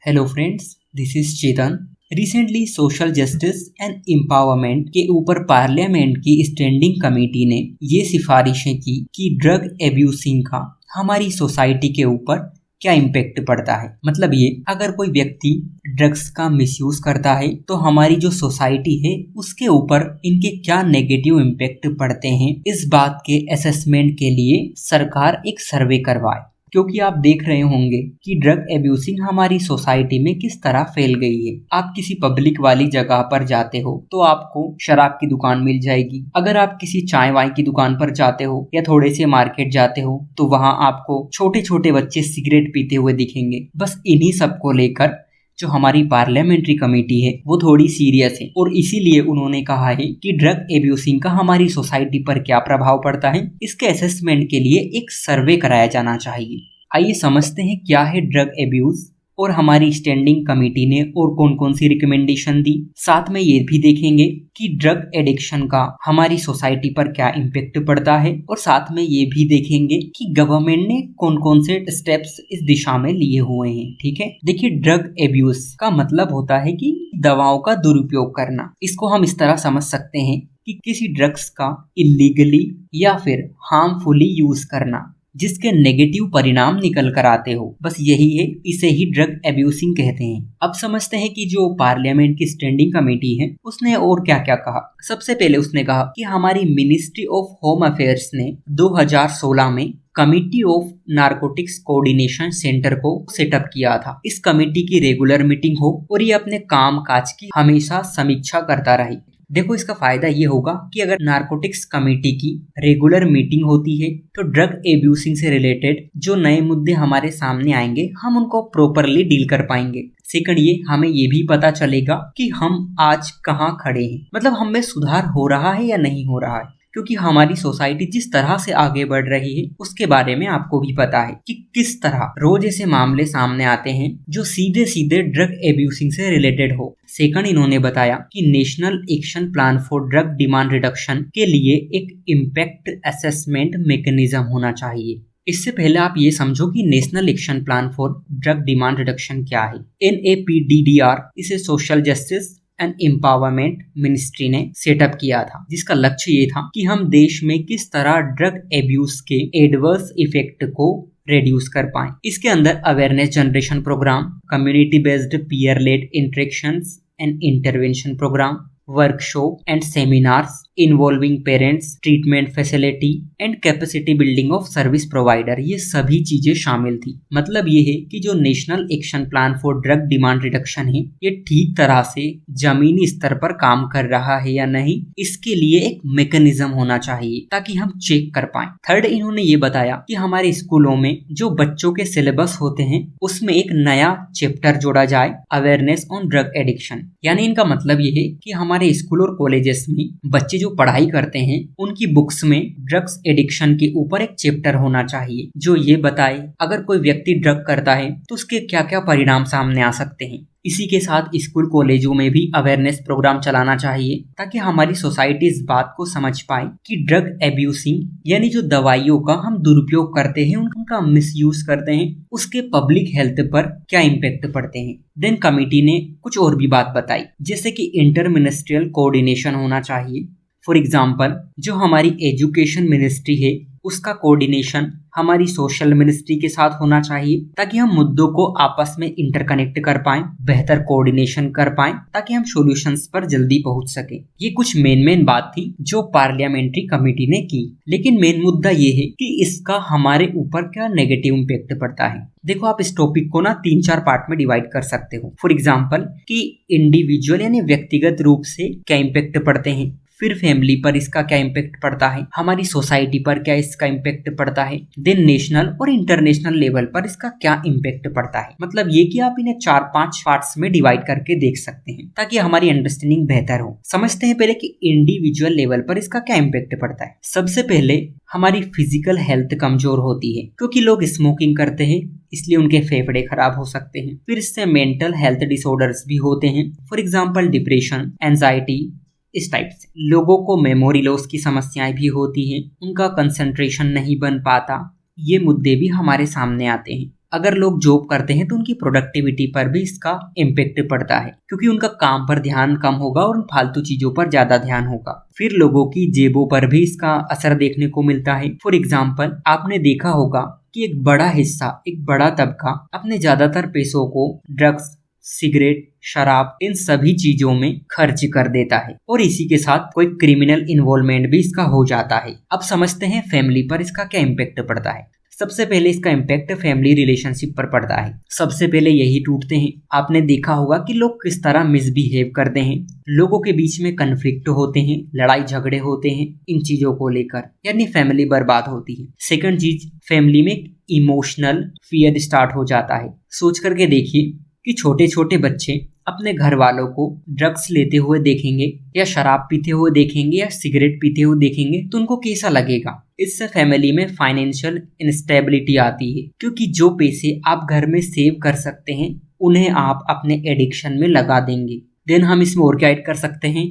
Hello friends, this is Chetan. Recently social justice and empowerment के ऊपर parliament की standing committee ने ये सिफारिशें की कि ड्रग एब्यूसिंग का हमारी सोसाइटी के ऊपर क्या इम्पैक्ट पड़ता है। मतलब ये, अगर कोई व्यक्ति ड्रग्स का मिसयूज करता है तो हमारी जो सोसाइटी है उसके ऊपर इनके क्या नेगेटिव इम्पैक्ट पड़ते हैं, इस बात के असेसमेंट के लिए सरकार एक सर्वे करवाए। क्योंकि आप देख रहे होंगे कि ड्रग एब्यूसिंग हमारी सोसाइटी में किस तरह फैल गई है। आप किसी पब्लिक वाली जगह पर जाते हो तो आपको शराब की दुकान मिल जाएगी। अगर आप किसी चाय वाय की दुकान पर जाते हो या थोड़े से मार्केट जाते हो तो वहां आपको छोटे छोटे बच्चे सिगरेट पीते हुए दिखेंगे। बस इन्हीं सब को लेकर जो हमारी पार्लियामेंट्री कमेटी है वो थोड़ी सीरियस है और इसीलिए उन्होंने कहा है कि ड्रग एब्यूसिंग का हमारी सोसाइटी पर क्या प्रभाव पड़ता है, इसके असेसमेंट के लिए एक सर्वे कराया जाना चाहिए। आइए समझते हैं क्या है ड्रग एब्यूज और हमारी स्टैंडिंग कमेटी ने और कौन कौन सी रिकमेंडेशन दी। साथ में ये भी देखेंगे कि ड्रग एडिक्शन का हमारी सोसाइटी पर क्या इम्पैक्ट पड़ता है और साथ में ये भी देखेंगे कि गवर्नमेंट ने कौन कौन से स्टेप्स इस दिशा में लिए हुए हैं। ठीक है, देखिए, ड्रग एब्यूज का मतलब होता है कि दवाओं का दुरुपयोग करना। इसको हम इस तरह समझ सकते हैं कि किसी ड्रग्स का इलीगली या फिर हार्मफुली यूज करना जिसके नेगेटिव परिणाम निकल कर आते हो, बस यही है, इसे ही ड्रग एब्यूसिंग कहते हैं। अब समझते हैं कि जो पार्लियामेंट की स्टैंडिंग कमेटी है उसने और क्या क्या कहा। सबसे पहले उसने कहा कि हमारी मिनिस्ट्री ऑफ होम अफेयर्स ने 2016 में committee of narcotics coordination centre को सेटअप किया था। इस कमेटी की रेगुलर मीटिंग हो और ये अपने काम काज की हमेशा समीक्षा करता रहे। देखो, इसका फायदा ये होगा कि अगर नारकोटिक्स कमेटी की रेगुलर मीटिंग होती है तो ड्रग एब्यूसिंग से रिलेटेड जो नए मुद्दे हमारे सामने आएंगे हम उनको प्रॉपरली डील कर पाएंगे। सेकंड, ये हमें ये भी पता चलेगा कि हम आज कहाँ खड़े हैं, मतलब हम में सुधार हो रहा है या नहीं हो रहा है। क्योंकि हमारी सोसाइटी जिस तरह से आगे बढ़ रही है उसके बारे में आपको भी पता है कि किस तरह रोज ऐसे मामले सामने आते हैं जो सीधे सीधे ड्रग एब्यूसिंग से रिलेटेड हो। सेकंड, इन्होंने बताया कि national action plan for drug demand reduction के लिए एक इम्पैक्ट असेसमेंट मैकेनिज्म होना चाहिए। इससे पहले आप ये समझो कि national action plan for drug demand reduction क्या है। NAPDDR इसे social justice and empowerment ministry ने सेटअप किया था, जिसका लक्ष्य ये था कि हम देश में किस तरह ड्रग एब्यूज के एडवर्स इफेक्ट को रिड्यूस कर पाएं। इसके अंदर awareness generation programme, community based peer led interactions and intervention programme, workshop and seminars involving parents, treatment facility and capacity building of service provider, ये सभी चीजें शामिल थी। मतलब ये है कि जो national action plan for drug demand reduction है ये ठीक तरह से जमीनी स्तर पर काम कर रहा है या नहीं, इसके लिए एक मैकेनिज्म होना चाहिए ताकि हम चेक कर पाएं। थर्ड, इन्होंने ये बताया कि हमारे स्कूलों में जो बच्चों के सिलेबस होते हैं उसमें एक नया चैप्टर जोड़ा जाए, अवेयरनेस ऑन ड्रग एडिक्शन। यानी इनका मतलब ये है कि हमारे स्कूल और कॉलेजेस में बच्चे जो पढ़ाई करते हैं उनकी बुक्स में ड्रग्स एडिक्शन के ऊपर एक चैप्टर होना चाहिए जो ये बताए अगर कोई व्यक्ति ड्रग करता है तो उसके क्या क्या परिणाम सामने आ सकते हैं। इसी के साथ स्कूल कॉलेजों में भी अवेयरनेस प्रोग्राम चलाना चाहिए ताकि हमारी सोसाइटी इस बात को समझ पाए कि ड्रग एब्यूसिंग यानी जो दवाइयों का हम दुरुपयोग करते हैं, उनका मिसयूज करते हैं, उसके पब्लिक हेल्थ पर क्या इम्पैक्ट पड़ते हैं। देन कमेटी ने कुछ और भी बात बताई, जैसे कि इंटर मिनिस्ट्रियल कोऑर्डिनेशन होना चाहिए। फॉर एग्जाम्पल, जो हमारी एजुकेशन मिनिस्ट्री है उसका कोऑर्डिनेशन हमारी सोशल मिनिस्ट्री के साथ होना चाहिए ताकि हम मुद्दों को आपस में इंटरकनेक्ट कर पाएं, बेहतर कोऑर्डिनेशन कर पाएं ताकि हम सॉल्यूशंस पर जल्दी पहुंच सके। ये कुछ मेन बात थी जो पार्लियामेंट्री कमेटी ने की, लेकिन मेन मुद्दा ये है कि इसका हमारे ऊपर क्या नेगेटिव इम्पैक्ट पड़ता है। देखो, आप इस टॉपिक को ना 3-4 पार्ट में डिवाइड कर सकते हो। फॉर एग्जाम्पल कि इंडिविजुअल यानी व्यक्तिगत रूप से क्या इम्पैक्ट पड़ते हैं, फिर फैमिली पर इसका क्या इम्पैक्ट पड़ता है, हमारी सोसाइटी पर क्या इसका इम्पैक्ट पड़ता है, देन नेशनल और इंटरनेशनल लेवल पर इसका क्या इम्पैक्ट पड़ता है। मतलब ये कि आप इन्हें 4-5 पार्ट्स में डिवाइड करके देख सकते हैं ताकि हमारी अंडरस्टैंडिंग बेहतर हो। समझते हैं पहले कि इंडिविजुअल लेवल पर इसका क्या इम्पैक्ट पड़ता है। सबसे पहले हमारी फिजिकल हेल्थ कमजोर होती है क्योंकि लोग स्मोकिंग करते हैं, इसलिए उनके फेफड़े खराब हो सकते हैं। फिर इससे मेंटल हेल्थ डिसऑर्डर्स भी होते हैं, फॉर एग्जाम्पल डिप्रेशन, एंजाइटी, इस टाइप से। लोगों को मेमोरी लॉस की समस्याएं भी होती हैं, उनका कंसंट्रेशन नहीं बन पाता, ये मुद्दे भी हमारे सामने आते हैं। अगर लोग जॉब करते हैं तो उनकी प्रोडक्टिविटी पर भी इसका इम्पेक्ट पड़ता है, क्योंकि उनका काम पर ध्यान कम होगा और उन फालतू चीजों पर ज्यादा ध्यान होगा। फिर लोगों की जेबों पर भी इसका असर देखने को मिलता है। फॉर एग्जाम्पल, आपने देखा होगा कि एक बड़ा हिस्सा, एक बड़ा तबका अपने ज्यादातर पैसों को ड्रग्स, सिगरेट, शराब, इन सभी चीजों में खर्च कर देता है और इसी के साथ कोई क्रिमिनल इन्वॉल्वमेंट भी इसका हो जाता है। अब समझते हैं फैमिली पर इसका क्या इम्पैक्ट पड़ता है। सबसे पहले इसका इम्पैक्ट फैमिली रिलेशनशिप पर पड़ता है। सबसे पहले यही टूटते हैं। आपने देखा होगा कि लोग किस तरह मिसबिहेव करते हैं, लोगों के बीच में कन्फ्लिक्ट होते हैं, लड़ाई झगड़े होते हैं इन चीजों को लेकर, यानी फैमिली बर्बाद होती है। सेकंड चीज, फैमिली में इमोशनल फियर स्टार्ट हो जाता है। सोच करके देखिए कि छोटे छोटे बच्चे अपने घर वालों को ड्रग्स लेते हुए देखेंगे या शराब पीते हुए देखेंगे या सिगरेट पीते हुए देखेंगे तो उनको कैसा लगेगा। इससे फैमिली में फाइनेंशियल इंस्टेबिलिटी आती है, क्योंकि जो पैसे आप घर में सेव कर सकते हैं उन्हें आप अपने एडिक्शन में लगा देंगे। देन हम इसमें और क्या ऐड कर सकते हैं,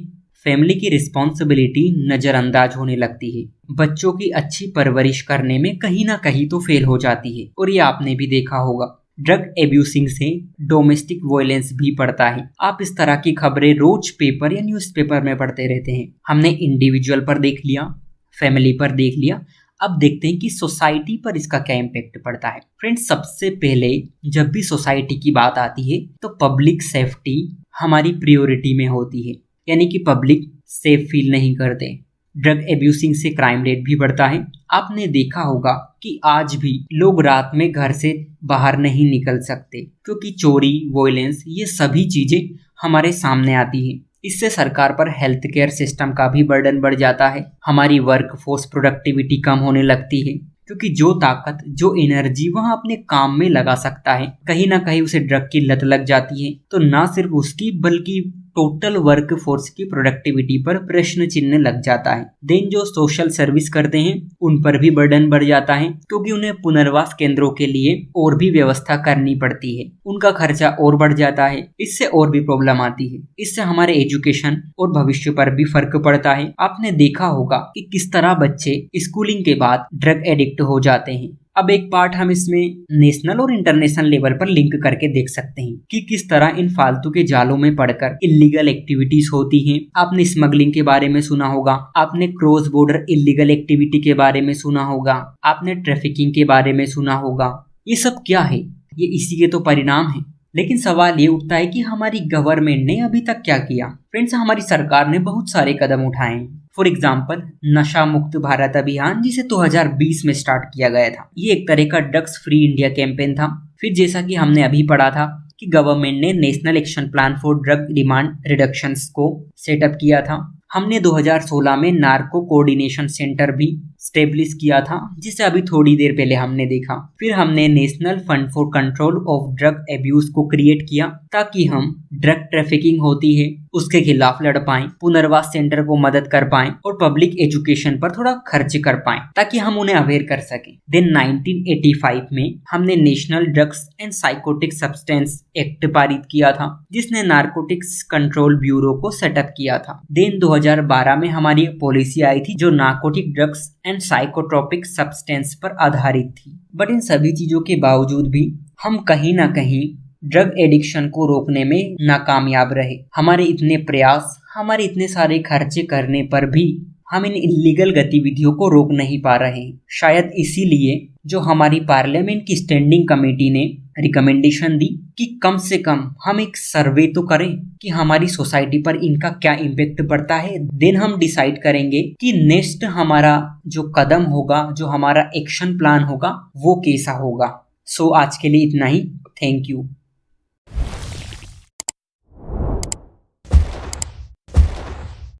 फैमिली की रिस्पॉन्सिबिलिटी नजरअंदाज होने लगती है। बच्चों की अच्छी परवरिश करने में कहीं ना कहीं तो फेल हो जाती है। और ये आपने भी देखा होगा, ड्रग एब्यूसिंग से डोमेस्टिक वायलेंस भी बढ़ता है। आप इस तरह की खबरें रोज पेपर या न्यूज़पेपर में पढ़ते रहते हैं। हमने इंडिविजुअल पर देख लिया, फैमिली पर देख लिया, अब देखते हैं कि सोसाइटी पर इसका क्या इम्पैक्ट पड़ता है। फ्रेंड्स, सबसे पहले जब भी सोसाइटी की बात आती है तो पब्लिक सेफ्टी हमारी प्रायोरिटी में होती है, यानी कि पब्लिक सेफ फील नहीं करते। ड्रग एब्यूसिंग से क्राइम रेट भी बढ़ता है। आपने देखा होगा कि आज भी लोग रात में घर से बाहर नहीं निकल सकते, क्योंकि चोरी, वॉयलेंस, ये सभी चीजें हमारे सामने आती हैं। इससे सरकार पर हेल्थ केयर सिस्टम का भी बर्डन बढ़ जाता है। हमारी वर्क फोर्स प्रोडक्टिविटी कम होने लगती है, क्योंकि जो ताकत, जो एनर्जी वहाँ अपने काम में लगा सकता है, कहीं ना कहीं उसे ड्रग की लत लग जाती है। तो ना सिर्फ उसकी बल्कि टोटल वर्क फोर्स की प्रोडक्टिविटी पर प्रश्न चिन्ह लग जाता है। देन जो सोशल सर्विस करते हैं उन पर भी बर्डन बढ़ जाता है, क्योंकि उन्हें पुनर्वास केंद्रों के लिए और भी व्यवस्था करनी पड़ती है, उनका खर्चा और बढ़ जाता है। इससे और भी प्रॉब्लम आती है। इससे हमारे एजुकेशन और भविष्य पर भी फर्क पड़ता है। आपने देखा होगा कि किस तरह बच्चे स्कूलिंग के बाद ड्रग एडिक्ट हो जाते हैं। अब एक पार्ट हम इसमें नेशनल और इंटरनेशनल लेवल पर लिंक करके देख सकते हैं कि किस तरह इन फालतू के जालों में पड़कर इलीगल एक्टिविटीज होती हैं। आपने स्मगलिंग के बारे में सुना होगा, आपने क्रॉस बॉर्डर इलीगल एक्टिविटी के बारे में सुना होगा, आपने ट्रैफिकिंग के बारे में सुना होगा। ये सब क्या है? ये इसी के तो परिणाम है। लेकिन सवाल ये उठता है कि हमारी गवर्नमेंट ने अभी तक क्या किया। फ्रेंड्स, हमारी सरकार ने बहुत सारे कदम उठाए हैं। फॉर एग्जाम्पल, नशा मुक्त भारत अभियान, जिसे 2020 में स्टार्ट किया गया था। ये एक तरह का ड्रग्स फ्री इंडिया कैंपेन था। फिर जैसा कि हमने अभी पढ़ा था कि गवर्नमेंट ने national action plan for drug demand reductions को सेटअप किया था। हमने 2016 में नार्को कोऑर्डिनेशन सेंटर भी स्टेब्लिश किया था, जिसे अभी थोड़ी देर पहले हमने देखा। फिर हमने national fund for control of drug abuse को क्रिएट किया, ताकि हम ड्रग ट्रैफिकिंग होती है उसके खिलाफ लड़ पाएं, पुनर्वास सेंटर को मदद कर पाएं और पब्लिक एजुकेशन पर थोड़ा खर्च कर पाएं, ताकि हम उन्हें अवेयर कर सकें। देन 1985 में हमने national drugs and psychotic substance act पारित किया था, जिसने नार्कोटिक्स कंट्रोल ब्यूरो को सेटअप किया था। देन 2012 में हमारी पॉलिसी आई थी जो narcotic drugs and psychotropic substance पर आधारित थी। बट इन सभी चीजों के बावजूद भी हम कहीं ना कहीं ड्रग एडिक्शन को रोकने में नाकामयाब रहे। हमारे इतने प्रयास, हमारे इतने सारे खर्चे करने पर भी हम इन इलीगल गतिविधियों को रोक नहीं पा रहे हैं। शायद इसीलिए जो हमारी पार्लियामेंट की स्टैंडिंग कमेटी ने रिकमेंडेशन दी कि कम से कम हम एक सर्वे तो करें कि हमारी सोसाइटी पर इनका क्या इम्पैक्ट पड़ता है। देन हम डिसाइड करेंगे कि नेक्स्ट हमारा जो कदम होगा, जो हमारा एक्शन प्लान होगा, वो कैसा होगा। सो आज के लिए इतना ही। Thank you.